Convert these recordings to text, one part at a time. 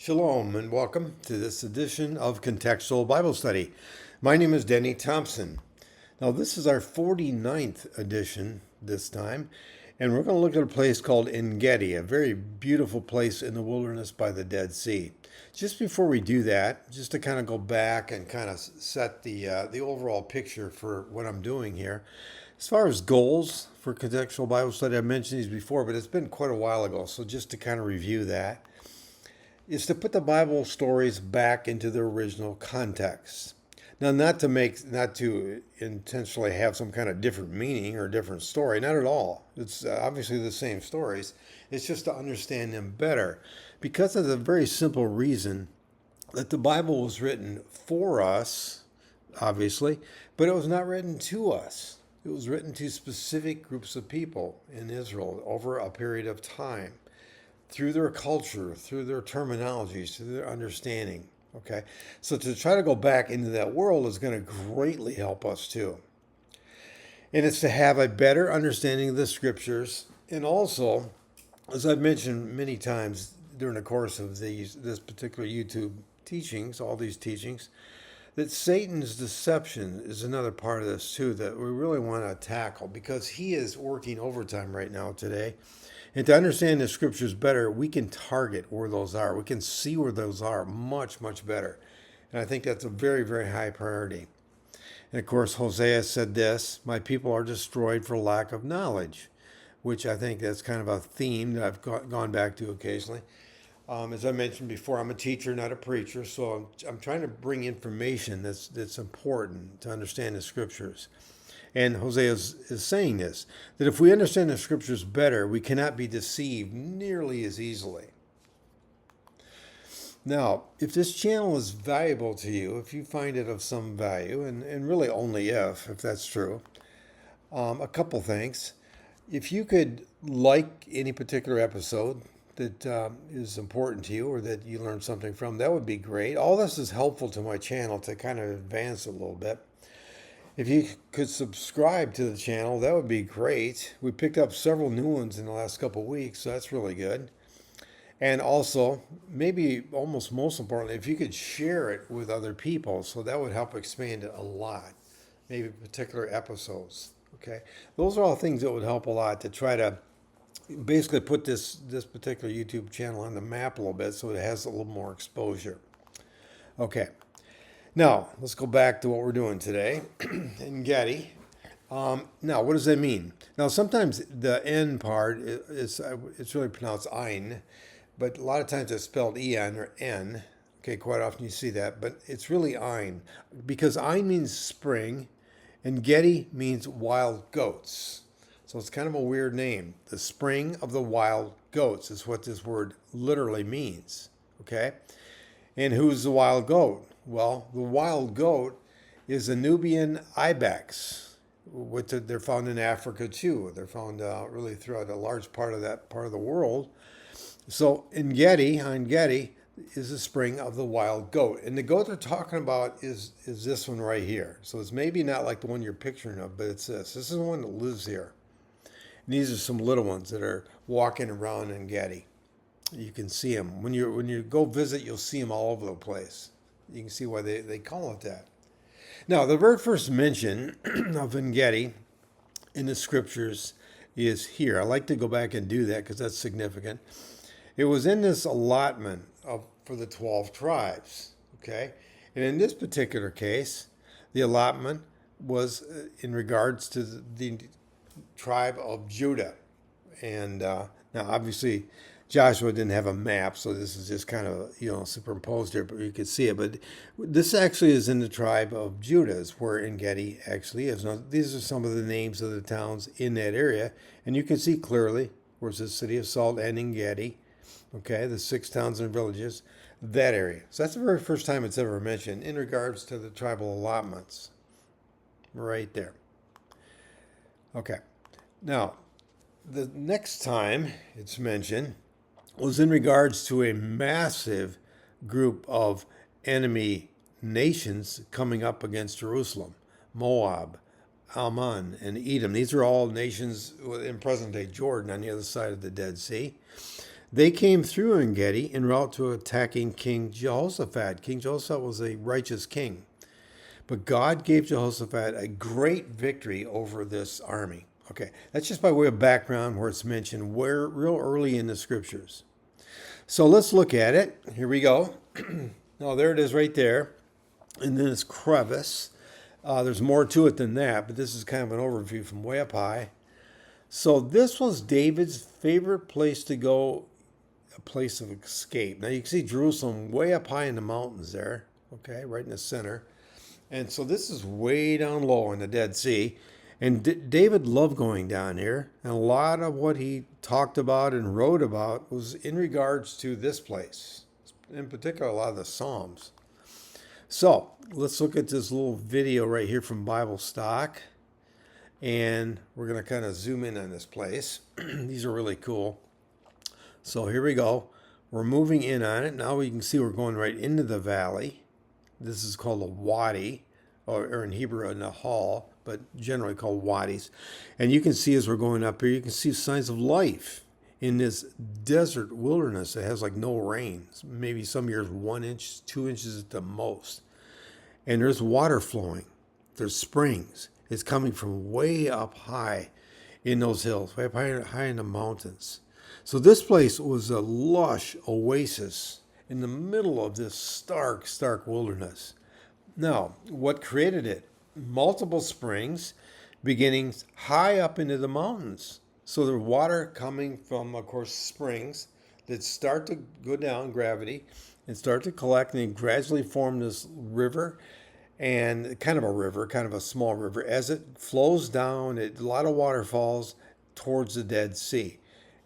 Shalom and welcome to this edition of Contextual Bible Study. My name is Denny Thompson. Now, this is our 49th edition this time, and we're going to look at a place called Ein Gedi, a very beautiful place in the wilderness by the Dead Sea. Just before we do that, just to kind of go back and kind of set the overall picture for what I'm doing here. As far as goals for Contextual Bible Study, I've mentioned these before, but it's been quite a while ago, so just to kind of review that, is to put the Bible stories back into their original context. Now, not to intentionally have some kind of different meaning or different story, not at all. It's obviously the same stories. It's just to understand them better, because of the very simple reason that the Bible was written for us, obviously, but it was not written to us. It was written to specific groups of people in Israel over a period of time, through their culture, through their terminologies, through their understanding. Okay, so to try to go back into that world is going to greatly help us too. And it's to have a better understanding of the scriptures, and also, as I've mentioned many times during the course of this particular YouTube teachings, all these teachings, that Satan's deception is another part of this too that we really want to tackle, because he is working overtime right now today. And to understand the scriptures better, we can target where those are. We can see where those are much, much better. And I think that's a very, very high priority. And of course, Hosea said this: my people are destroyed for lack of knowledge, which I think that's kind of a theme that I've gone back to occasionally. As I mentioned before, I'm a teacher, not a preacher, so I'm trying to bring information that's important to understand the scriptures. And Hosea is saying this, that if we understand the scriptures better, we cannot be deceived nearly as easily. Now, if this channel is valuable to you, if you find it of some value, and really only if that's true, a couple things. If you could like any particular episode that is important to you or that you learned something from, that would be great. All this is helpful to my channel to kind of advance a little bit. If you could subscribe to the channel, that would be great. We picked up several new ones in the last couple of weeks, so that's really good. And also, maybe almost most importantly, if you could share it with other people, so that would help expand it a lot. Maybe particular episodes. Okay, those are all things that would help a lot to try to basically put this particular YouTube channel on the map a little bit, so it has a little more exposure. Okay. Now, let's go back to what we're doing today. Ein Gedi. Now, what does that mean? Now, sometimes the N part, it's really pronounced Ein, but a lot of times it's spelled E-N or N. Okay, quite often you see that, but it's really Ein, because Ein means spring, and Gedi means wild goats. So it's kind of a weird name. The spring of the wild goats is what this word literally means. Okay? And who's the wild goat? Well, the wild goat is a Nubian ibex, which they're found in Africa too. They're found really throughout a large part of that part of the world. So Ein Gedi is the spring of the wild goat. And the goat they're talking about is this one right here. So it's maybe not like the one you're picturing of, but it's this. This is the one that lives here. And these are some little ones that are walking around Ein Gedi. You can see them. When you go visit, you'll see them all over the place. You can see why they call it that. Now, the very first mention of Ein Gedi in the scriptures is here. I like to go back and do that because that's significant. It was in this allotment for the 12 tribes. Okay? And in this particular case, the allotment was in regards to the tribe of Judah. And now, obviously, Joshua didn't have a map, so this is just kind of, superimposed here, but you can see it. But this actually is in the tribe of Judah, is where Ein Gedi actually is. Now, these are some of the names of the towns in that area, and you can see clearly where's the city of Saul and Ein Gedi, okay, the 6 towns and villages, that area. So that's the very first time it's ever mentioned in regards to the tribal allotments, right there. Okay, now, the next time it's mentioned was in regards to a massive group of enemy nations coming up against Jerusalem. Moab, Ammon, and Edom. These are all nations in present-day Jordan on the other side of the Dead Sea. They came through Ein Gedi en route to attacking King Jehoshaphat. King Jehoshaphat was a righteous king. But God gave Jehoshaphat a great victory over this army. Okay, that's just by way of background where it's mentioned real early in the scriptures. So let's look at it. Here we go. Now there it is right there. And then this crevice. There's more to it than that, but this is kind of an overview from way up high. So this was David's favorite place to go, a place of escape. Now you can see Jerusalem way up high in the mountains there, okay, right in the center. And so this is way down low in the Dead Sea. And David loved going down here. And a lot of what he talked about and wrote about was in regards to this place. In particular, a lot of the Psalms. So let's look at this little video right here from Bible Stock. And we're going to kind of zoom in on this place. These are really cool. So here we go. We're moving in on it. Now we can see we're going right into the valley. This is called a wadi, or in Hebrew, a nahal, but generally called wadis. And you can see as we're going up here, you can see signs of life in this desert wilderness that has like no rain. Maybe some years 1 inch, 2 inches at the most. And there's water flowing. There's springs. It's coming from way up high in those hills, way up high in the mountains. So this place was a lush oasis in the middle of this stark wilderness. Now, what created it? Multiple springs beginning high up into the mountains. So the water coming from, of course, springs that start to go down, gravity, and start to collect, and they gradually form this river, and kind of a small river. As it flows down, a lot of water falls towards the Dead Sea.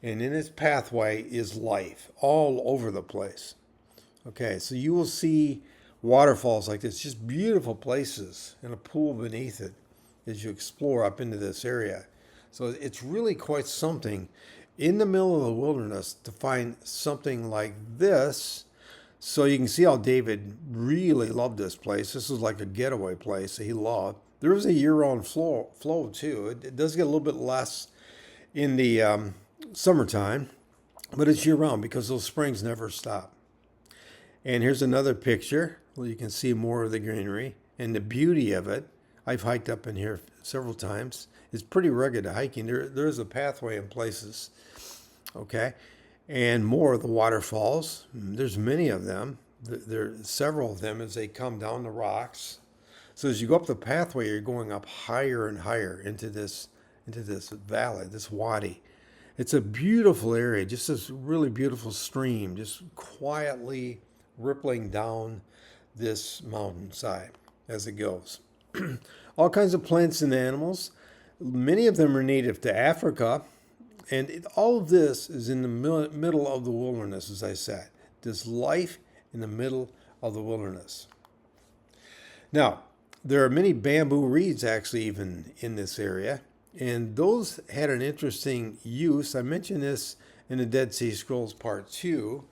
And in its pathway is life all over the place. Okay, so you will see waterfalls like this, just beautiful places, and a pool beneath it as you explore up into this area. So it's really quite something in the middle of the wilderness to find something like this. So you can see how David really loved this place. This was like a getaway place that he loved. There was a year-round flow too. It does get a little bit less in the summertime, but it's year-round because those springs never stop. And here's another picture where you can see more of the greenery and the beauty of it. I've hiked up in here several times. It's pretty rugged hiking. There's a pathway in places, okay? And more of the waterfalls. There's many of them. There are several of them as they come down the rocks. So as you go up the pathway, you're going up higher and higher into this valley, this wadi. It's a beautiful area, just this really beautiful stream, just quietly rippling down this mountainside as it goes. All kinds of plants and animals. Many of them are native to Africa. And all of this is in the middle of the wilderness, as I said. This life in the middle of the wilderness. Now, there are many bamboo reeds actually even in this area. And those had an interesting use. I mentioned this in the Dead Sea Scrolls Part 2.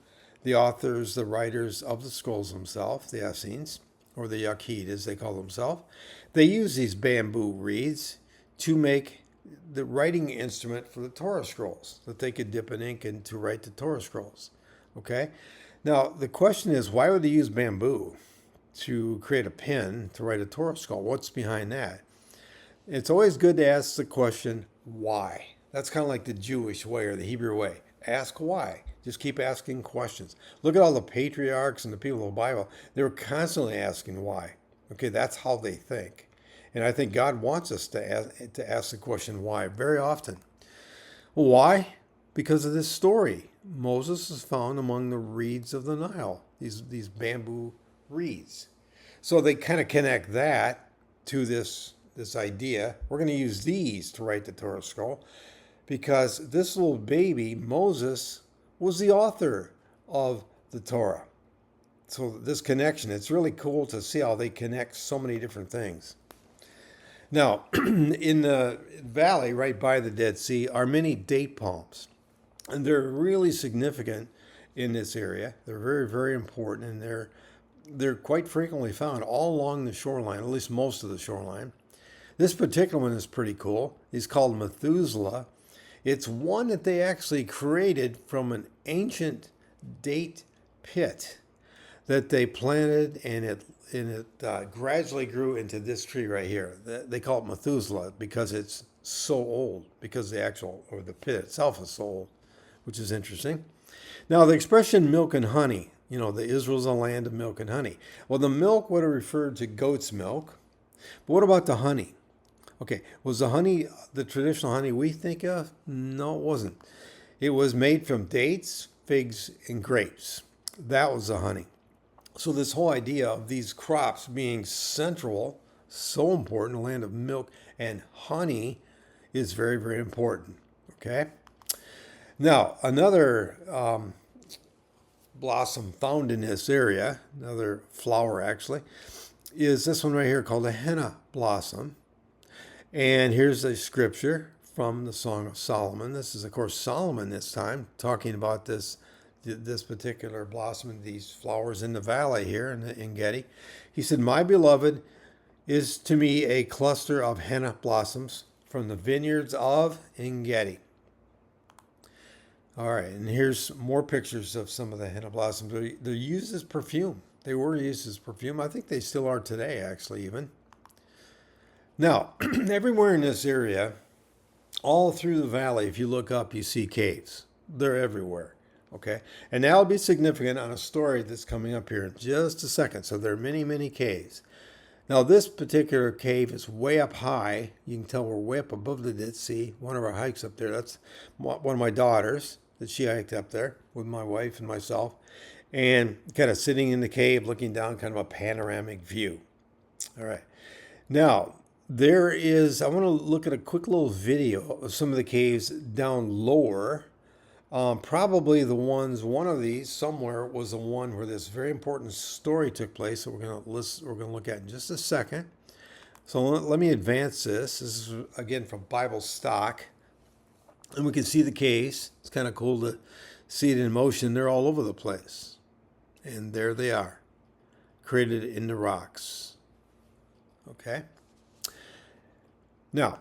The authors, the writers of the scrolls themselves, the Essenes, or the Yaqid as they call themselves, they use these bamboo reeds to make the writing instrument for the Torah scrolls that they could dip in ink in to write the Torah scrolls. Okay? Now, the question is, why would they use bamboo to create a pen to write a Torah scroll? What's behind that? It's always good to ask the question, why? That's kind of like the Jewish way or the Hebrew way. Ask why. Just keep asking questions. Look at all the patriarchs and the people of the Bible. They were constantly asking why. Okay, that's how they think. And I think God wants us to ask the question why very often. Well, why? Because of this story. Moses is found among the reeds of the Nile, these bamboo reeds. So they kind of connect that to this idea. We're going to use these to write the Torah scroll because this little baby, Moses, was the author of the Torah. So this connection, it's really cool to see how they connect so many different things. Now, in the valley right by the Dead Sea are many date palms. And they're really significant in this area. They're very, very important, and they're quite frequently found all along the shoreline, at least most of the shoreline. This particular one is pretty cool. He's called Methuselah. It's one that they actually created from an ancient date pit that they planted, and it gradually grew into this tree right here. They call it Methuselah because it's so old, because the pit itself is so old, which is interesting. Now, the expression milk and honey, the Israel's a land of milk and honey. Well, the milk would have referred to goat's milk. But what about the honey? Okay, was the honey the traditional honey we think of? No, it wasn't. It was made from dates, figs, and grapes. That was the honey. So this whole idea of these crops being central, so important, a land of milk and honey, is very, very important. Okay? Now, another blossom found in this area, another flower actually, is this one right here called a henna blossom. And here's a scripture from the Song of Solomon. This is, of course, Solomon this time, talking about this particular blossom, these flowers in the valley here in the Ein Gedi. He said, "My beloved is to me a cluster of henna blossoms from the vineyards of Ein Gedi." All right, and here's more pictures of some of the henna blossoms. They're used as perfume. They were used as perfume. I think they still are today, actually, even. Now, everywhere in this area, all through the valley, if you look up, you see caves. They're everywhere, okay? And that'll be significant on a story that's coming up here in just a second. So there are many, many caves. Now, this particular cave is way up high. You can tell we're way up above the Dead Sea. One of our hikes up there, that's one of my daughters that she hiked up there with my wife and myself. And kind of sitting in the cave, looking down, kind of a panoramic view. All right. Now, I want to look at a quick little video of some of the caves down lower. Probably one of these somewhere was the one where this very important story took place that we're going to look at in just a second. So let me advance this. This is, again, from Bible Stock. And we can see the caves. It's kind of cool to see it in motion. They're all over the place. And there they are, created in the rocks. Okay? Now,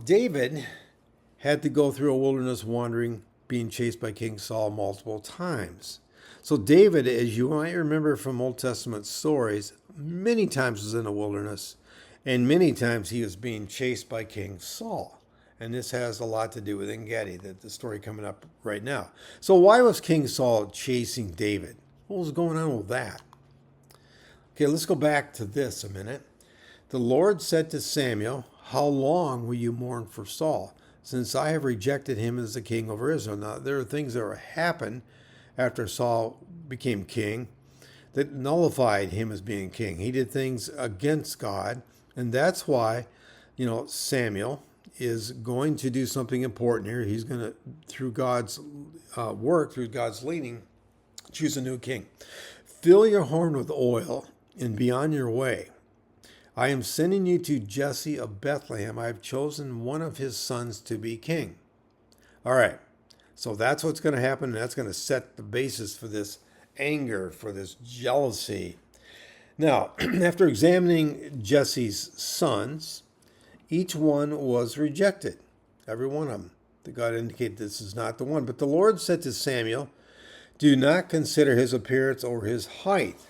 David had to go through a wilderness wandering, being chased by King Saul multiple times. So David, as you might remember from Old Testament stories, many times was in the wilderness, and many times he was being chased by King Saul. And this has a lot to do with Ein Gedi, the story coming up right now. So why was King Saul chasing David? What was going on with that? Okay, let's go back to this a minute. The Lord said to Samuel, "How long will you mourn for Saul, since I have rejected him as the king over Israel?" Now, there are things that happened after Saul became king that nullified him as being king. He did things against God, and that's why, Samuel is going to do something important here. He's going to, through God's work, through God's leading, choose a new king. "Fill your horn with oil and be on your way. I am sending you to Jesse of Bethlehem. I have chosen one of his sons to be king." All right. So that's what's going to happen. And that's going to set the basis for this anger, for this jealousy. Now, after examining Jesse's sons, each one was rejected. Every one of them. God indicated this is not the one. But the Lord said to Samuel, "Do not consider his appearance or his height,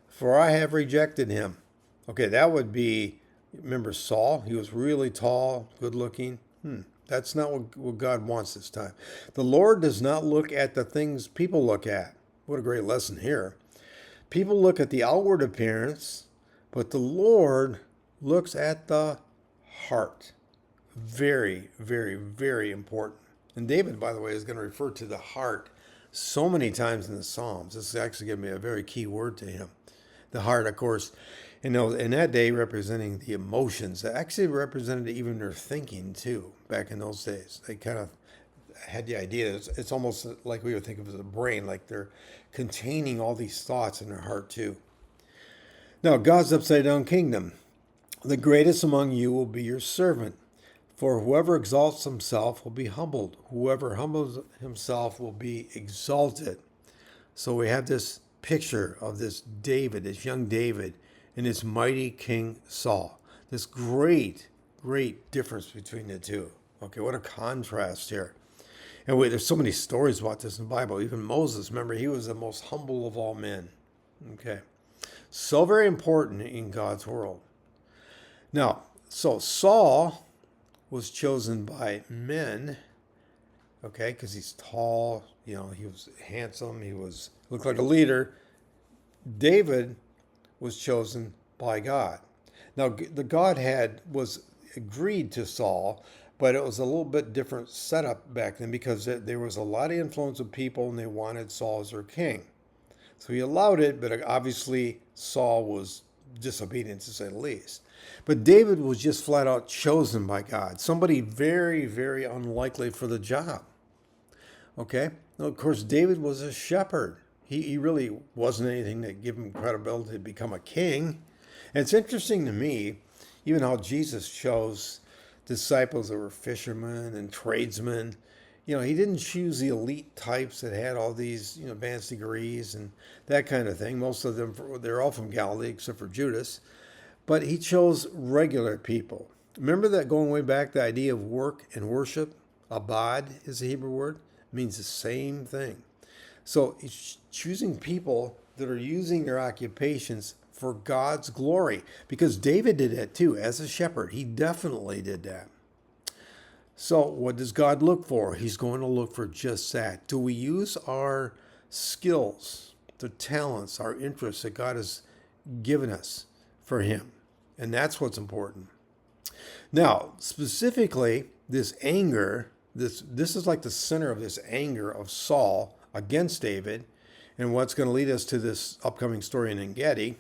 for I have rejected him." Okay, that would be, remember Saul? He was really tall, good looking. That's not what God wants this time. The Lord does not look at the things people look at. What a great lesson here. People look at the outward appearance, but the Lord looks at the heart. Very, very, very important. And David, by the way, is going to refer to the heart so many times in the Psalms. This is actually going to be a very key word to him. The heart, of course, in that day, representing the emotions. That actually represented even their thinking, too, back in those days. They kind of had the idea. It's almost like we would think of as a brain, like they're containing all these thoughts in their heart, too. Now, God's upside-down kingdom. "The greatest among you will be your servant. For whoever exalts himself will be humbled. Whoever humbles himself will be exalted." So we have this picture of this David, this young David, and this mighty King Saul. This great, great difference between the two. Okay, what a contrast here. And wait, there's so many stories about this in the Bible. Even Moses, remember, he was the most humble of all men. Okay. So very important in God's world. Now, so Saul was chosen by men, okay, because he's tall, he was handsome, looked like a leader. David was chosen by God. Now, the Godhead was agreed to Saul, but it was a little bit different setup back then because there was a lot of influence of people and they wanted Saul as their king. So he allowed it, but obviously Saul was disobedient to say the least. But David was just flat out chosen by God, somebody very, very unlikely for the job. Okay? Now, of course, David was a shepherd. He really wasn't anything that gave him credibility to become a king. And it's interesting to me, even how Jesus chose disciples that were fishermen and tradesmen. He didn't choose the elite types that had all these, advanced degrees and that kind of thing. Most of them, they're all from Galilee, except for Judas. But he chose regular people. Remember that going way back, the idea of work and worship? Abad is the Hebrew word. It means the same thing. So he's choosing people that are using their occupations for God's glory. Because David did that too, as a shepherd. He definitely did that. So what does God look for? He's going to look for just that. Do we use our skills, the talents, our interests that God has given us for him? And that's what's important. Now, specifically, this anger, this is like the center of this anger of Saul against David, and what's going to lead us to this upcoming story in Ein Gedi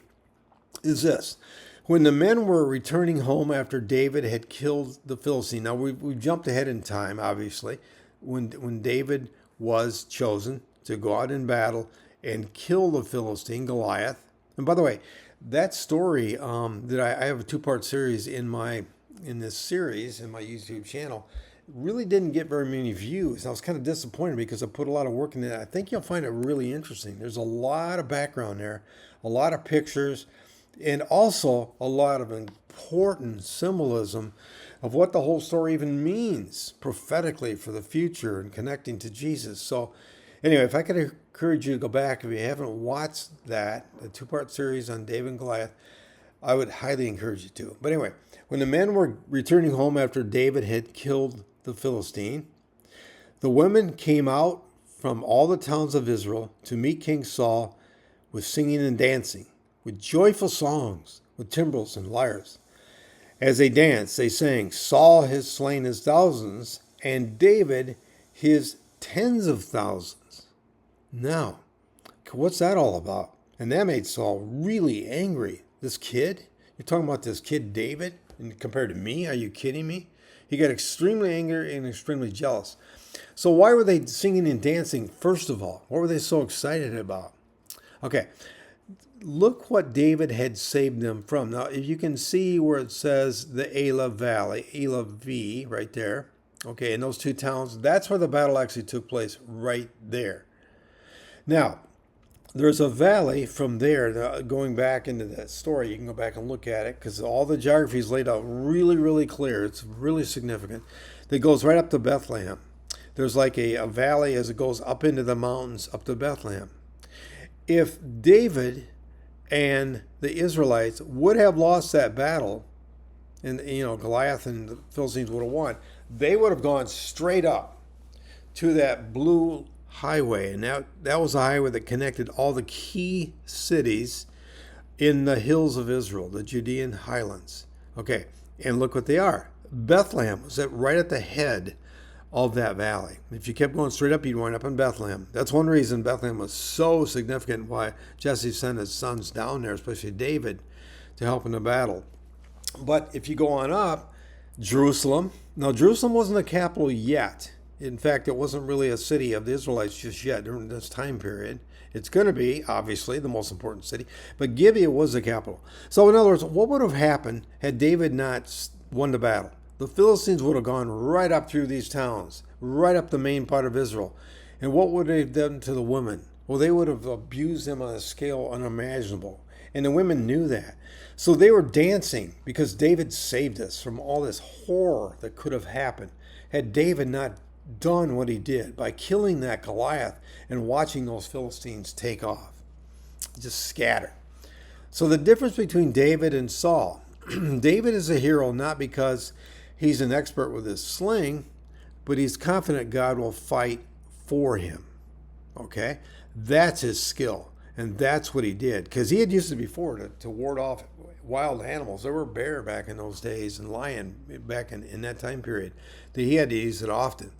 is this. When the men were returning home after David had killed the Philistine, now we've jumped ahead in time, obviously, when David was chosen to go out in battle and kill the Philistine, Goliath. And by the way, that story that I have a two-part series in this series in my YouTube channel really didn't get very many views. I was kind of disappointed because I put a lot of work into it. I think you'll find it really interesting. There's a lot of background there, a lot of pictures, and also a lot of important symbolism of what the whole story even means prophetically for the future and connecting to Jesus. So anyway, if I could encourage you to go back, if you haven't watched that, the two-part series on David and Goliath, I would highly encourage you to. But anyway, when the men were returning home after David had killed the Philistine, the women came out from all the towns of Israel to meet King Saul with singing and dancing, with joyful songs, with timbrels and lyres. As they danced, they sang, Saul has slain his thousands, and David his tens of thousands. Now, what's that all about? And that made Saul really angry. This kid? You're talking about this kid David? And compared to me? Are you kidding me? He got extremely angry and extremely jealous. So why were they singing and dancing, first of all? What were they so excited about? Okay, look what David had saved them from. Now, if you can see where it says the Elah Valley, Elah V, right there. Okay, in those two towns, that's where the battle actually took place, right there. Now, there's a valley from there, going back into that story. You can go back and look at it because all the geography is laid out really, really clear. It's really significant. That goes right up to Bethlehem. There's like a valley as it goes up into the mountains up to Bethlehem. If David and the Israelites would have lost that battle, and Goliath and the Philistines would have won, they would have gone straight up to that blue highway, and that was a highway that connected all the key cities in the hills of Israel, the Judean highlands. Okay, and look what they are. Bethlehem was right at the head of that valley. If you kept going straight up, you'd wind up in Bethlehem. That's one reason Bethlehem was so significant, why Jesse sent his sons down there, especially David, to help in the battle. But if you go on up, Jerusalem. Now, Jerusalem wasn't the capital yet. In fact, it wasn't really a city of the Israelites just yet during this time period. It's going to be, obviously, the most important city. But Gibeah was the capital. So, in other words, what would have happened had David not won the battle? The Philistines would have gone right up through these towns, right up the main part of Israel. And what would they have done to the women? Well, they would have abused them on a scale unimaginable. And the women knew that. So they were dancing because David saved us from all this horror that could have happened had David not done what he did by killing that Goliath and watching those Philistines take off, just scatter. So the difference between David and Saul, David is a hero not because he's an expert with his sling, but he's confident God will fight for him. Okay? That's his skill. And that's what he did. Because he had used it before to ward off wild animals. There were bear back in those days and lion back in that time period. That he had to use it often.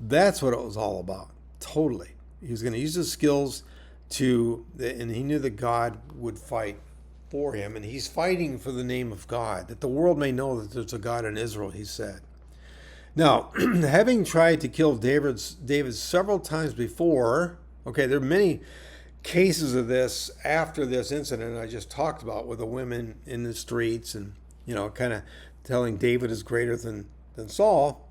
That's what it was all about. Totally. He was going to use his skills and he knew that God would fight for him. And he's fighting for the name of God. That the world may know that there's a God in Israel, he said. Now, having tried to kill David several times before, okay, there are many cases of this after this incident I just talked about with the women in the streets and, kind of telling David is greater than Saul.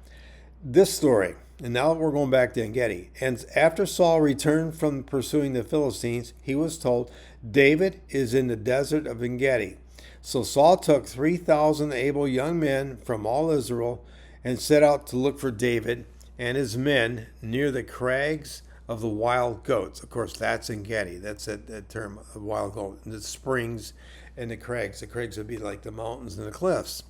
This story, and now we're going back to Ein Gedi. And after Saul returned from pursuing the Philistines, he was told, David is in the desert of Ein Gedi. So Saul took 3,000 able young men from all Israel and set out to look for David and his men near the crags of the wild goats. Of course, that's Ein Gedi. That's that term of wild goat. And the springs and the crags. The crags would be like the mountains and the cliffs.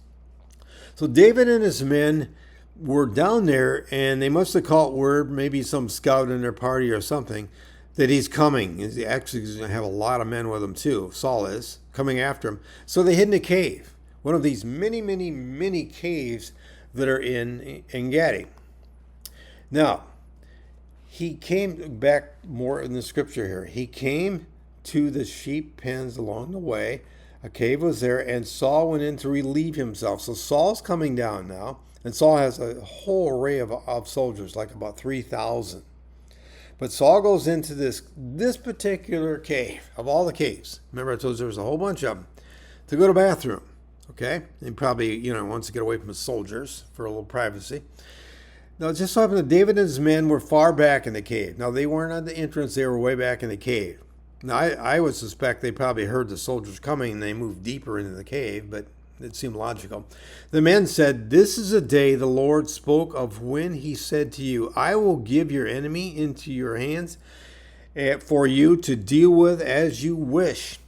So David and his men were down there, and they must have caught word, maybe some scout in their party or something, that he's coming. He's actually going to have a lot of men with him too. Saul is coming after him. So they hid in a cave. One of these many, many, many caves that are in Ein Gedi. Now, he came back more in the scripture here. He came to the sheep pens along the way. A cave was there, and Saul went in to relieve himself. So Saul's coming down now, and Saul has a whole array of soldiers, like about 3,000. But Saul goes into this particular cave, of all the caves. Remember I told you there was a whole bunch of them, to go to the bathroom. Okay? And probably, wants to get away from his soldiers for a little privacy. Now, it just so happened that David and his men were far back in the cave. Now, they weren't at the entrance. They were way back in the cave. Now, I would suspect they probably heard the soldiers coming and they moved deeper into the cave, but it seemed logical. The men said, This is a day the Lord spoke of when he said to you, I will give your enemy into your hands for you to deal with as you wish.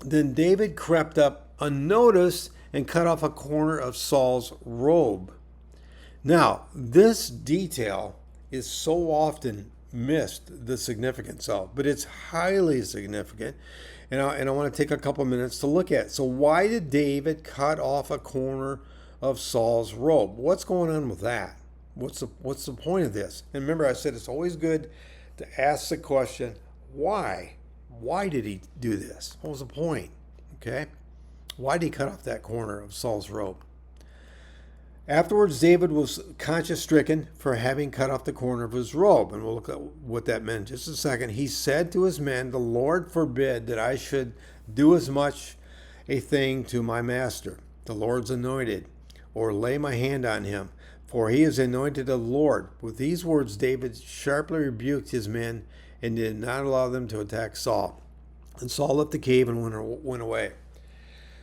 Then David crept up unnoticed and cut off a corner of Saul's robe. Now, this detail is so often missed, the significance of, but it's highly significant, and I want to take a couple minutes to look at it. So why did David cut off a corner of Saul's robe? What's going on with that? What's the point of this? And remember, I said it's always good to ask the question, why? Why did he do this? What was the point? Okay? Why did he cut off that corner of Saul's robe? Afterwards, David was conscience-stricken for having cut off the corner of his robe. And we'll look at what that meant in just a second. He said to his men, The Lord forbid that I should do as much a thing to my master, the Lord's anointed, or lay my hand on him, for he is anointed of the Lord. With these words, David sharply rebuked his men and did not allow them to attack Saul. And Saul left the cave and went away.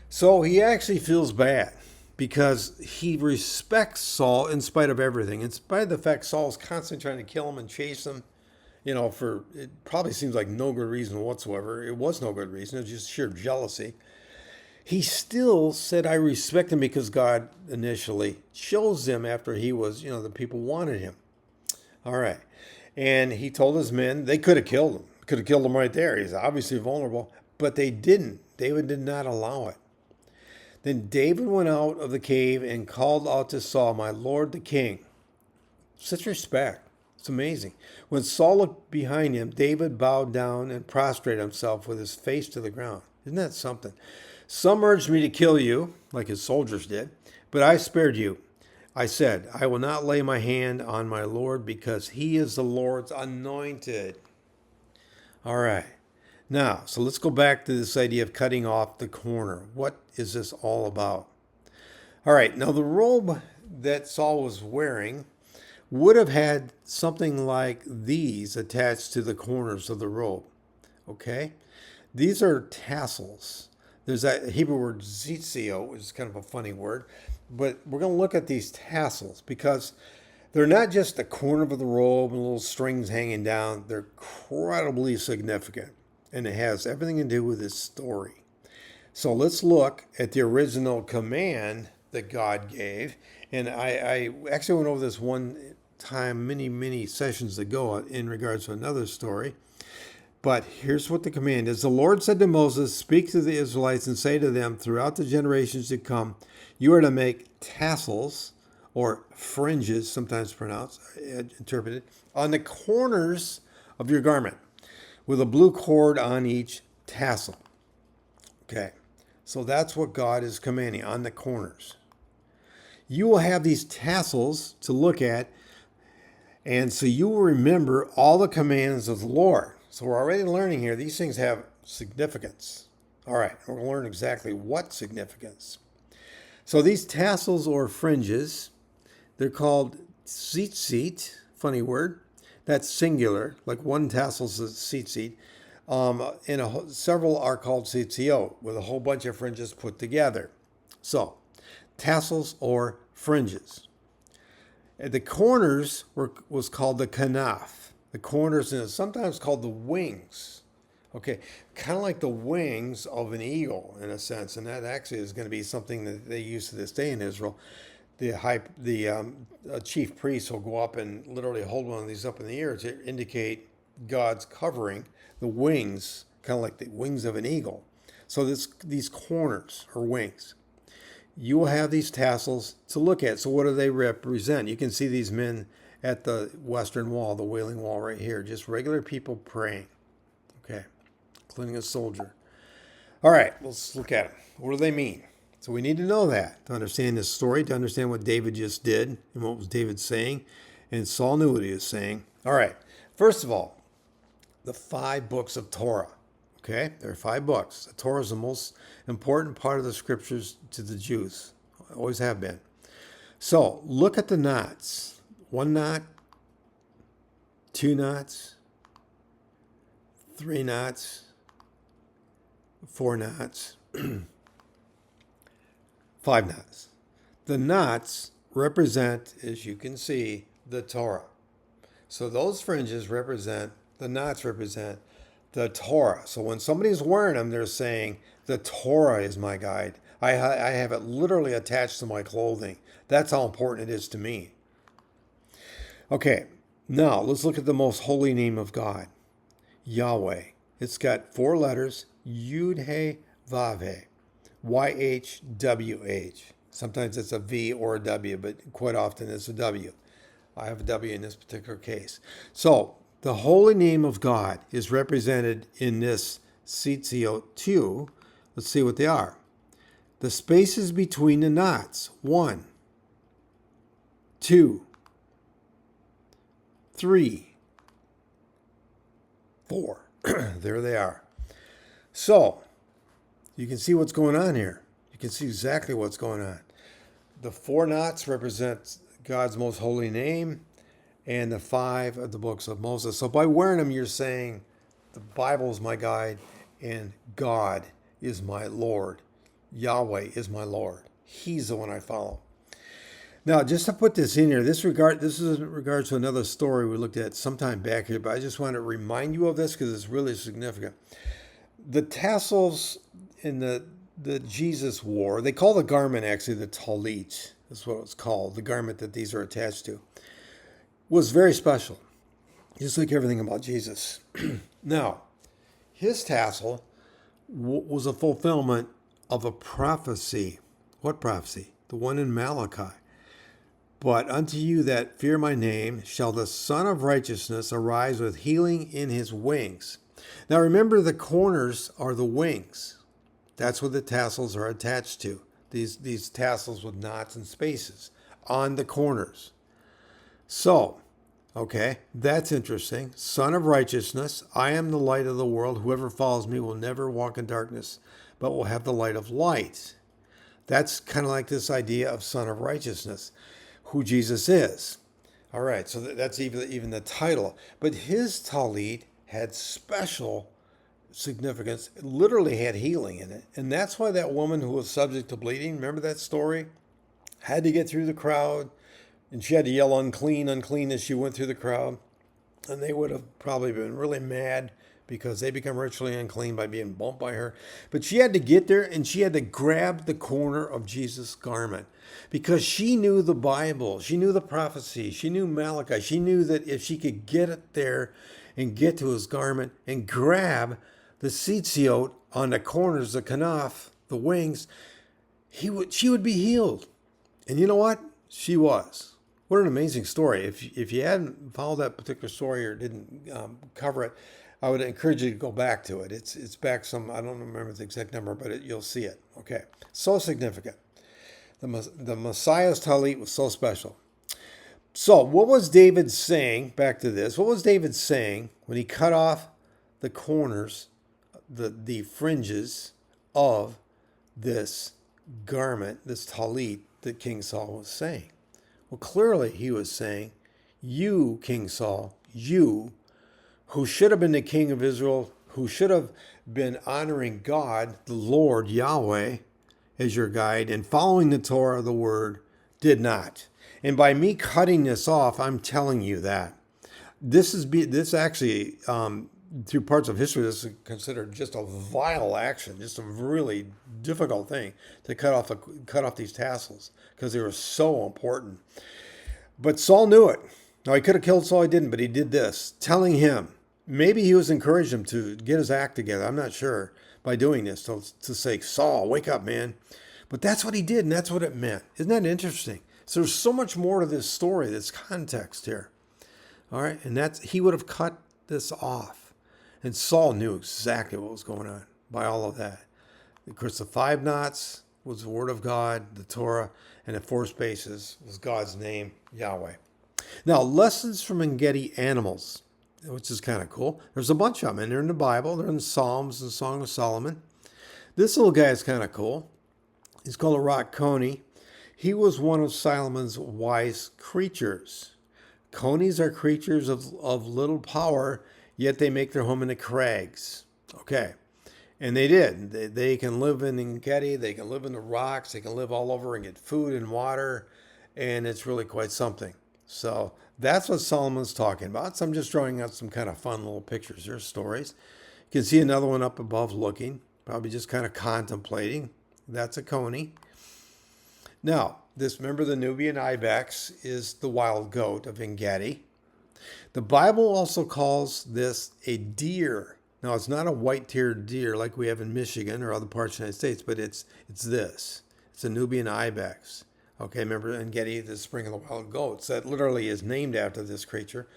So he actually feels bad, because he respects Saul in spite of everything. In spite of the fact Saul's constantly trying to kill him and chase him, for it probably seems like no good reason whatsoever. It was no good reason. It was just sheer jealousy. He still said, I respect him because God initially chose him after he was, the people wanted him. All right. And he told his men they could have killed him. Could have killed him right there. He's obviously vulnerable. But they didn't. David did not allow it. Then David went out of the cave and called out to Saul, My lord the king. Such respect. It's amazing. When Saul looked behind him, David bowed down and prostrated himself with his face to the ground. Isn't that something? Some urged me to kill you, like his soldiers did, but I spared you. I said, I will not lay my hand on my Lord because he is the Lord's anointed. All right. Now, so let's go back to this idea of cutting off the corner. What is this all about? All right, now the robe that Saul was wearing would have had something like these attached to the corners of the robe. Okay? These are tassels. There's that Hebrew word zitzio, which is kind of a funny word. But we're going to look at these tassels because they're not just the corner of the robe and little strings hanging down. They're incredibly significant. And it has everything to do with this story. So let's look at the original command that God gave. And I actually went over this one time, many sessions ago, in regards to another story. But here's what the command is. The Lord said to Moses, speak to the Israelites and say to them, throughout the generations to come, you are to make tassels, or fringes, sometimes pronounced, interpreted, on the corners of your garment, with a blue cord on each tassel. Okay, so that's what God is commanding, on the corners. You will have these tassels to look at, and so you will remember all the commands of the Lord. So we're already learning here, these things have significance. All right, we're going to learn exactly what significance. So these tassels or fringes, they're called tzitzit, funny word. That's singular, like one tassel is tzitzit. Several are called tzitzio, with a whole bunch of fringes put together. So, tassels or fringes. At the corners was called the kanaf. The corners, and it's sometimes called the wings. Okay, kind of like the wings of an eagle in a sense, and that actually is going to be something that they use to this day in Israel. The chief priest will go up and literally hold one of these up in the air to indicate God's covering, the wings, kind of like the wings of an eagle. So these corners or wings. You will have these tassels to look at. So what do they represent? You can see these men at the western wall, the Wailing Wall right here, just regular people praying. Okay, including a soldier. All right, let's look at them. What do they mean? So we need to know that to understand this story, to understand what David just did and what was David saying. And Saul knew what he was saying. All right, first of all, the 5 books of Torah. Okay, there are 5 books. The Torah is the most important part of the scriptures to the Jews. Always have been. So look at the knots. 1 knot, 2 knots, 3 knots, 4 knots, 5 knots. The knots represent, as you can see, the Torah. So those fringes represent, the knots represent the Torah. So when somebody's wearing them, they're saying, the Torah is my guide. I have it literally attached to my clothing. That's how important it is to me. Okay, now let's look at the most holy name of God, Yahweh. It's got 4 letters, Yud-He-Vav-He, YHWH. Sometimes it's a V or a W, but quite often it's a W. I have a W in this particular case. So the holy name of God is represented in this Tzitzio 2. Let's see what they are. The spaces between the knots, 1, 2, 3, 4. There they are. So you can see what's going on here. You can see exactly what's going on. The 4 knots represent God's most holy name, and the 5 of the books of Moses. So by wearing them, you're saying the Bible is my guide and God is my Lord. Yahweh is my Lord. He's the one I follow. Now, just to put this in here, this is in regards to another story we looked at sometime back here, but I just want to remind you of this because it's really significant. The tassels in the Jesus wore, they call the garment actually the talit. That's what it's called, the garment that these are attached to, was very special, just like everything about Jesus. Now, his tassel was a fulfillment of a prophecy. What prophecy? The one in Malachi. But unto you that fear my name shall the Son of Righteousness arise with healing in his wings. Now remember, the corners are the wings. That's what the tassels are attached to. These tassels with knots and spaces on the corners. So, okay, that's interesting. Son of Righteousness, I am the light of the world. Whoever follows me will never walk in darkness, but will have the light of light. That's kind of like this idea of Son of Righteousness, who Jesus is. All right, so that's even the title. But his talit had special significance. It literally had healing in it. And that's why that woman who was subject to bleeding, remember that story? Had to get through the crowd, and she had to yell unclean, unclean as she went through the crowd. And they would have probably been really mad because they become ritually unclean by being bumped by her. But she had to get there, and she had to grab the corner of Jesus' garment because she knew the Bible. She knew the prophecy. She knew Malachi. She knew that if she could get it there and get to his garment and grab the tzitziot on the corners, the kanaf, the wings, she would be healed. And you know what? She was. What an amazing story. If you hadn't followed that particular story or didn't cover it, I would encourage you to go back to it. It's back some, I don't remember the exact number, but you'll see it. Okay. So significant. The Messiah's talit was so special. So what was David saying, back to this, what was David saying when he cut off the corners, the fringes of this garment, this talit that King Saul was saying? Well, clearly he was saying, you, King Saul, you, who should have been the king of Israel, who should have been honoring God, the Lord, Yahweh, as your guide, and following the Torah, the word, did not. And by me cutting this off, I'm telling you that. This actually, through parts of history, this is considered just a vile action, just a really difficult thing to cut off these tassels because they were so important. But Saul knew it. Now, he could have killed Saul, he didn't, but he did this, telling him, maybe he was encouraging him to get his act together, I'm not sure, by doing this, to say, Saul, wake up, man. But that's what he did, and that's what it meant. Isn't that interesting? So there's so much more to this story, this context here. All right, and he would have cut this off. And Saul knew exactly what was going on by all of that. Of course, the 5 knots was the word of God, the Torah, and the 4 spaces was God's name, Yahweh. Now, lessons from Ein Gedi animals, which is kind of cool. There's a bunch of them, and they're in the Bible. They're in the Psalms and Song of Solomon. This little guy is kind of cool. He's called a rock coney. He was one of Solomon's wise creatures. Conies are creatures of little power, yet they make their home in the crags. Okay. And they did. They can live in Ein Gedi. They can live in the rocks. They can live all over and get food and water. And it's really quite something. So that's what Solomon's talking about. So I'm just drawing out some kind of fun little pictures here, stories. You can see another one up above looking, probably just kind of contemplating. That's a coney. Now, remember the Nubian ibex is the wild goat of Ein Gedi. The Bible also calls this a deer. Now, it's not a white-tailed deer like we have in Michigan or other parts of the United States, but it's this. It's a Nubian ibex. Okay, remember Ein Gedi, the spring of the wild goats. That literally is named after this creature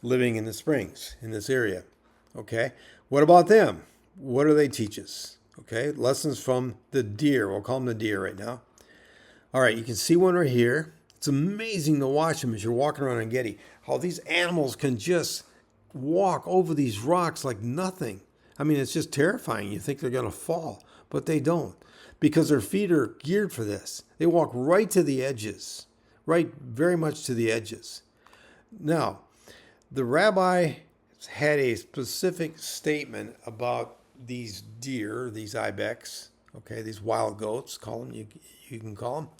living in the springs in this area. Okay, what about them? What do they teach us? Okay, lessons from the deer. We'll call them the deer right now. All right, you can see one right here. It's amazing to watch them as you're walking around Ein Gedi. How these animals can just walk over these rocks like nothing. I mean, it's just terrifying. You think they're going to fall, but they don't because their feet are geared for this. They walk right to the edges, right very much to the edges. Now, the rabbi had a specific statement about these deer, these ibex, okay, these wild goats, call them, you can call them.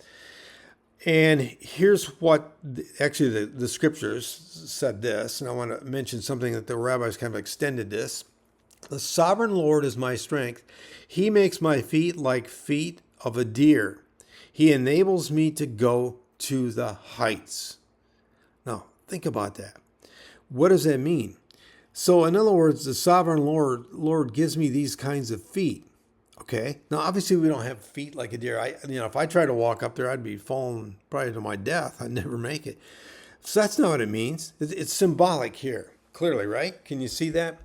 And here's what, actually the scriptures said this, and I want to mention something that the rabbis kind of extended this. The sovereign Lord is my strength. He makes my feet like feet of a deer. He enables me to go to the heights. Now, think about that. What does that mean? So, in other words, the sovereign Lord gives me these kinds of feet. Okay. Now, obviously, we don't have feet like a deer. If I tried to walk up there, I'd be falling probably to my death. I'd never make it. So that's not what it means. It's symbolic here, clearly, right? Can you see that?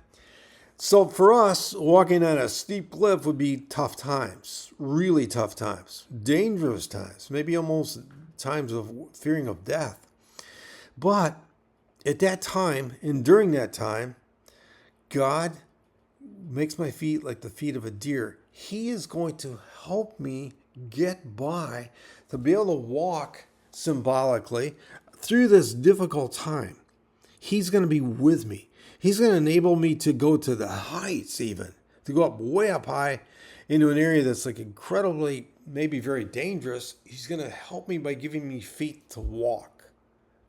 So for us, walking on a steep cliff would be tough times, really tough times, dangerous times, maybe almost times of fearing of death. But at that time, and during that time, God makes my feet like the feet of a deer. He is going to help me get by, to be able to walk symbolically through this difficult time. He's going to be with me. He's going to enable me to go to the heights even. to go up way up high into an area that's like incredibly, maybe very dangerous. He's going to help me by giving me feet to walk.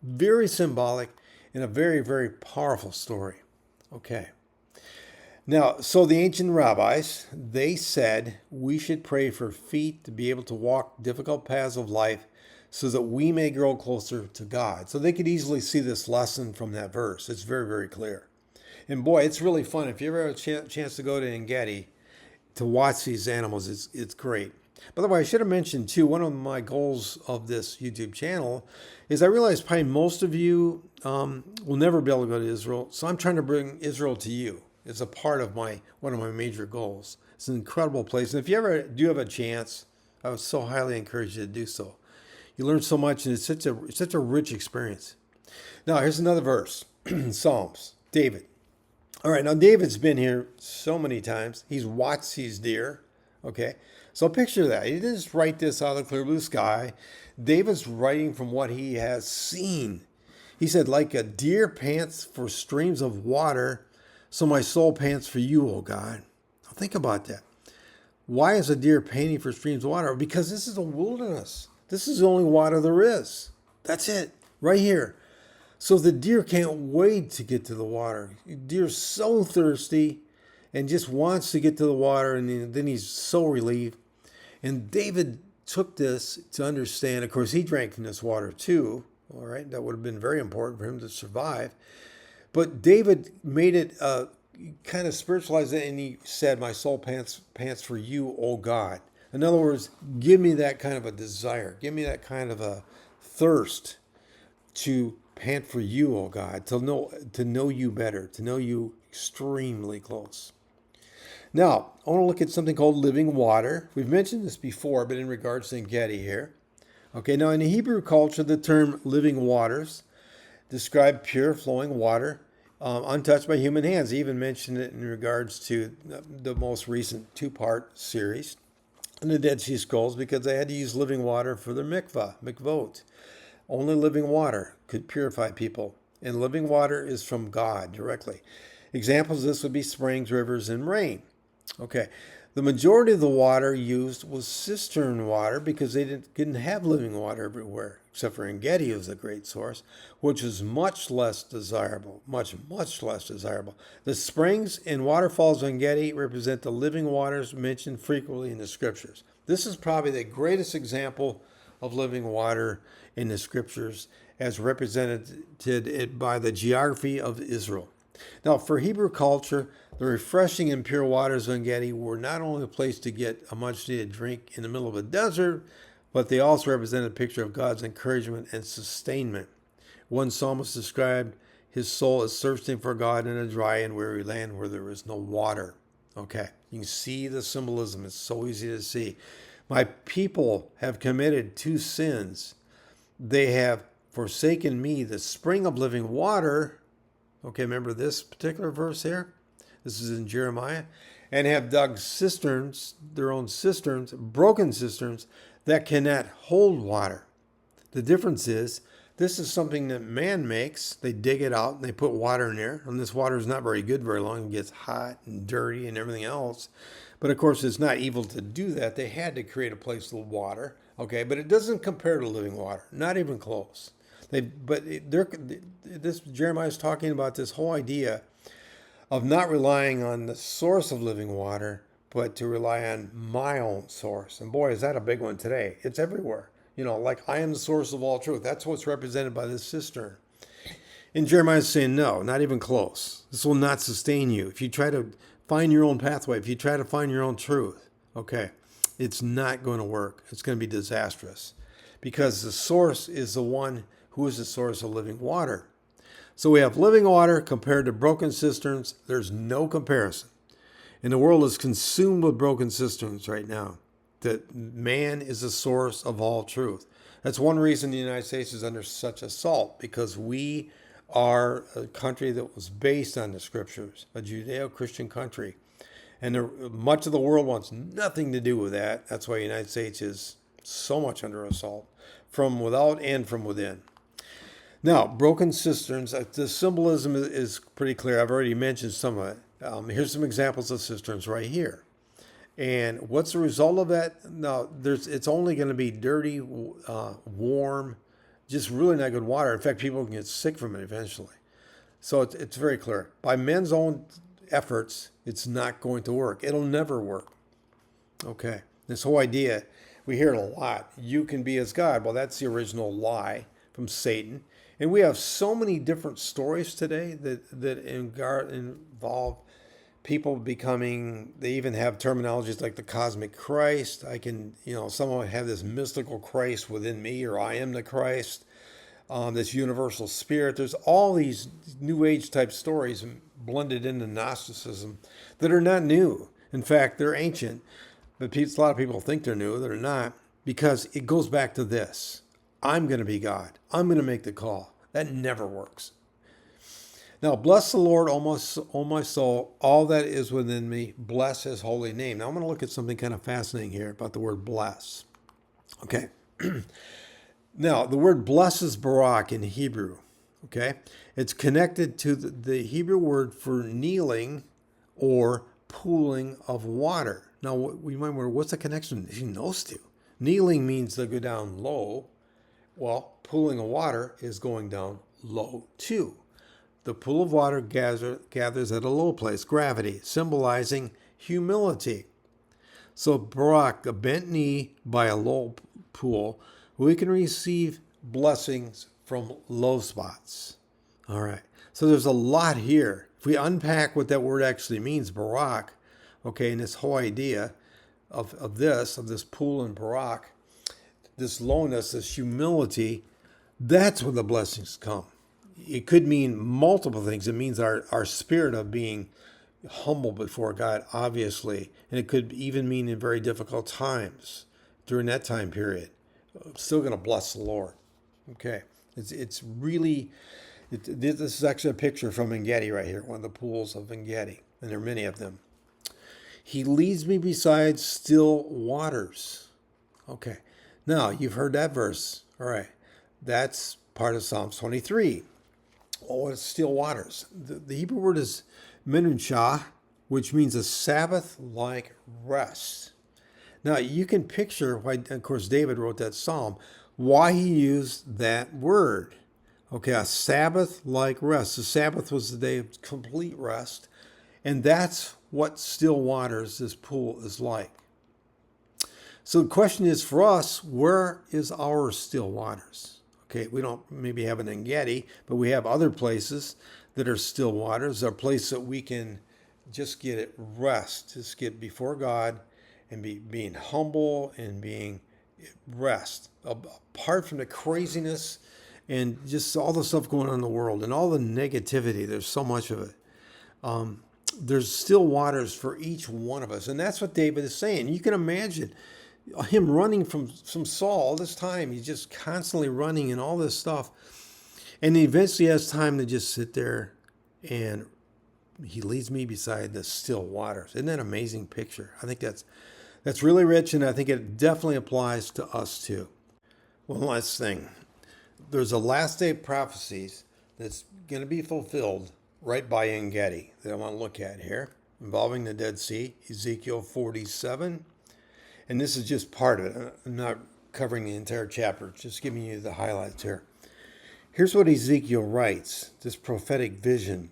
Very symbolic and a very, very powerful story. Okay. Now, so the ancient rabbis, they said we should pray for feet to be able to walk difficult paths of life so that we may grow closer to God. So they could easily see this lesson from that verse. It's very, very clear. And boy, it's really fun. If you ever have a chance to go to Ein Gedi to watch these animals, it's great. By the way, I should have mentioned too, one of my goals of this YouTube channel is I realize probably most of you will never be able to go to Israel. So I'm trying to bring Israel to you. It's a part of one of my major goals. It's an incredible place. And if you ever do have a chance, I would so highly encourage you to do so. You learn so much, and it's such a rich experience. Now, here's another verse. Psalms, David. All right, now David's been here so many times. He's watched these deer. Okay, so picture that. He didn't just write this out of the clear blue sky. David's writing from what he has seen. He said, like a deer pants for streams of water, so my soul pants for you, O God. Now think about that. Why is a deer panting for streams of water? Because this is a wilderness. This is the only water there is. That's it, right here. So the deer can't wait to get to the water. The deer's so thirsty and just wants to get to the water, and then he's so relieved. And David took this to understand. Of course, he drank from this water too. All right, that would have been very important for him to survive. But David made it kind of spiritualized it, and he said, my soul pants for you, O God. In other words, give me that kind of a desire. Give me that kind of a thirst to pant for you, O God, to know you better, to know you extremely close. Now, I want to look at something called living water. We've mentioned this before, but in regards to Ein Gedi here. Okay, now in the Hebrew culture, the term living waters describe pure flowing water, untouched by human hands. He even mentioned it in regards to the most recent two-part series in the Dead Sea Scrolls, because they had to use living water for their mikvot. Only living water could purify people, and living water is from God directly. Examples of this would be springs, rivers, and rain. Okay, the majority of the water used was cistern water because they didn't have living water everywhere, except for Ein Gedi was a great source, which is much less desirable, much less desirable. The springs and waterfalls of Ein Gedi represent the living waters mentioned frequently in the scriptures. This is probably the greatest example of living water in the scriptures as represented by the geography of Israel. Now, for Hebrew culture, the refreshing and pure waters of Ein Gedi were not only a place to get a much-needed drink in the middle of a desert, but they also represented a picture of God's encouragement and sustainment. One psalmist described his soul as thirsting for God in a dry and weary land where there is no water. Okay, you can see the symbolism. It's so easy to see. My people have committed two sins. They have forsaken me, the spring of living water. Okay, remember this particular verse here? This is in Jeremiah. And have dug cisterns, their own cisterns, broken cisterns that cannot hold water. The difference is, this is something that man makes. They dig it out and they put water in there. And this water is not very good very long. It gets hot and dirty and everything else. But of course, it's not evil to do that. They had to create a place with water. Okay, but it doesn't compare to living water. Not even close. This Jeremiah is talking about this whole idea of not relying on the source of living water, but to rely on my own source. And boy, is that a big one today. It's everywhere. You know, like I am the source of all truth. That's what's represented by this cistern. And Jeremiah is saying, no, not even close. This will not sustain you. If you try to find your own pathway, if you try to find your own truth, okay, it's not going to work. It's going to be disastrous because the source is the one who is the source of living water. So we have living water compared to broken cisterns. There's no comparison. And the world is consumed with broken cisterns right now. That man is the source of all truth. That's one reason the United States is under such assault, because we are a country that was based on the scriptures, a Judeo-Christian country. And much of the world wants nothing to do with that. That's why the United States is so much under assault, from without and from within. Now, broken cisterns, the symbolism is pretty clear. I've already mentioned some of it. Here's some examples of cisterns right here. And what's the result of that? No, it's only going to be dirty, warm, just really not good water. In fact, people can get sick from it eventually. So it's very clear. By men's own efforts, it's not going to work. It'll never work. Okay. This whole idea, we hear it a lot. You can be as God. Well, that's the original lie from Satan. And we have so many different stories today that involve people becoming, they even have terminologies like the cosmic Christ. Someone have this mystical Christ within me, or I am the Christ, this universal spirit. There's all these new age type stories blended into Gnosticism that are not new. In fact, they're ancient, but a lot of people think they're new. They're not, because it goes back to this. I'm going to be God. I'm going to make the call. That never works. Now, bless the Lord, O my soul, all that is within me. Bless his holy name. Now, I'm going to look at something kind of fascinating here about the word bless. Okay. Now, the word bless is barak in Hebrew. Okay. It's connected to the Hebrew word for kneeling or pooling of water. Now, we might wonder, what's the connection between those two? Kneeling means to go down low. Well, pooling of water is going down low too. The pool of water gathers at a low place, gravity, symbolizing humility. So barak, a bent knee by a low pool, we can receive blessings from low spots. All right. So there's a lot here. If we unpack what that word actually means, barak, okay, and this whole idea of this pool in barak, this lowness, this humility, that's when the blessings come. It could mean multiple things. It means our spirit of being humble before God, obviously. And it could even mean in very difficult times during that time period. I'm still going to bless the Lord. Okay. This is actually a picture from Ein Gedi right here, one of the pools of Ein Gedi. And there are many of them. He leads me beside still waters. Okay. Now, you've heard that verse. All right. That's part of Psalms 23. Oh, it's still waters. The Hebrew word is menunchah, which means a Sabbath-like rest. Now, you can picture why, of course, David wrote that psalm, why he used that word. Okay, a Sabbath-like rest. The Sabbath was the day of complete rest, and that's what still waters, this pool, is like. So the question is for us, where is our still waters? Okay, we don't maybe have an Ein Gedi, but we have other places that are still waters. They're a place that we can just get at rest, just get before God and being humble and being at rest. Apart from the craziness and just all the stuff going on in the world and all the negativity, there's so much of it. There's still waters for each one of us. And that's what David is saying. You can imagine him running from Saul all this time. He's just constantly running and all this stuff. And he eventually has time to just sit there, and he leads me beside the still waters. Isn't that an amazing picture? I think that's really rich, and I think it definitely applies to us too. One last thing. There's a last day prophecies that's going to be fulfilled right by Ein Gedi that I want to look at here, involving the Dead Sea, Ezekiel 47. And this is just part of it. I'm not covering the entire chapter, just giving you the highlights here. Here's what Ezekiel writes, this prophetic vision.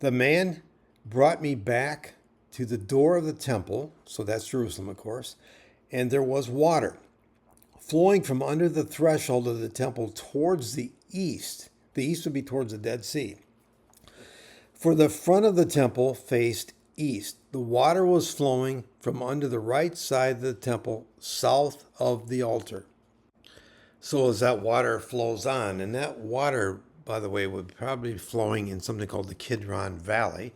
The man brought me back to the door of the temple, so that's Jerusalem, of course, and there was water flowing from under the threshold of the temple towards the east. The east would be towards the Dead Sea. For the front of the temple faced east. The water was flowing from under the right side of the temple, south of the altar. So as that water flows on, and that water, by the way, would probably be flowing in something called the Kidron Valley,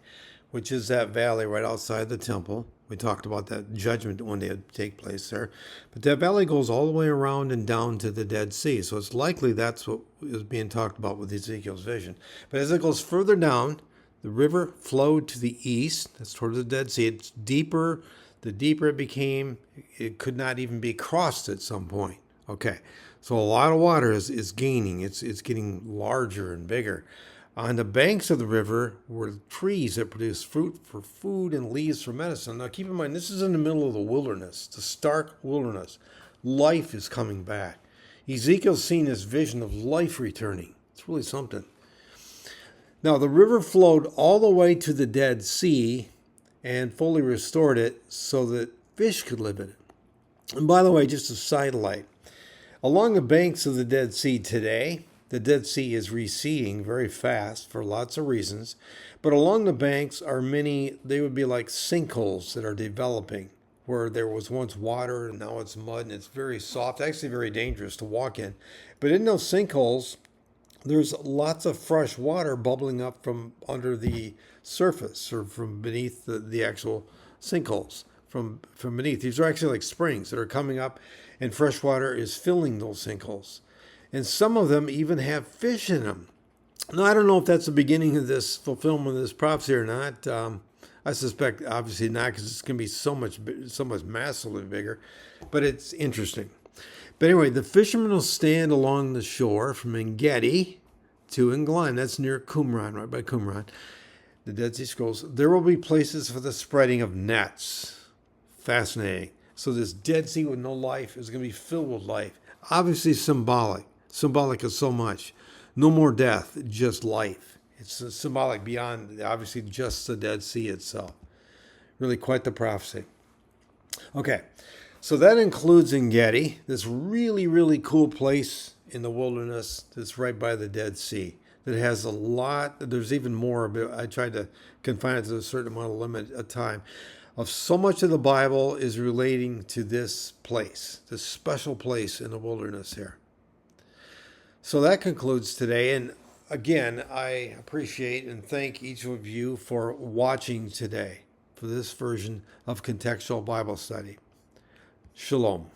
which is that valley right outside the temple. We talked about that judgment one day would take place there. But that valley goes all the way around and down to the Dead Sea. So it's likely that's what is being talked about with Ezekiel's vision. But as it goes further down, the river flowed to the east. That's towards the Dead Sea. It's deeper. The deeper it became, it could not even be crossed at some point. Okay, so a lot of water is gaining. It's getting larger and bigger. On the banks of the river were trees that produced fruit for food and leaves for medicine. Now keep in mind, this is in the middle of the wilderness, the stark wilderness. Life is coming back. Ezekiel's seen this vision of life returning. It's really something. Now the river flowed all the way to the Dead Sea and fully restored it so that fish could live in it. And by the way, just a sidelight, along the banks of the Dead Sea today, the Dead Sea is receding very fast for lots of reasons, but along the banks are many, they would be like sinkholes that are developing, where there was once water and now it's mud and it's very soft, actually very dangerous to walk in. But in those sinkholes, there's lots of fresh water bubbling up from under the surface or from beneath the actual sinkholes. From beneath. These are actually like springs that are coming up, and fresh water is filling those sinkholes. And some of them even have fish in them. Now, I don't know if that's the beginning of this fulfillment of this prophecy or not. I suspect obviously not, because it's going to be so much massively bigger, but it's interesting. But anyway, the fishermen will stand along the shore from Ein Gedi to England. That's near Qumran, right by Qumran, the Dead Sea Scrolls. There will be places for the spreading of nets. Fascinating. So this Dead Sea with no life is going to be filled with life. Obviously symbolic of so much. No more death, just life. It's symbolic beyond, obviously, just the Dead Sea itself. Really quite the prophecy. Okay, so that includes Ein Gedi, this really, really cool place in the wilderness that's right by the Dead Sea. That has a lot, there's even more, but I tried to confine it to a certain amount of limit of time. Of so much of the Bible is relating to this place, this special place in the wilderness here. So that concludes today. And again, I appreciate and thank each of you for watching today for this version of Contextual Bible Study. Shalom.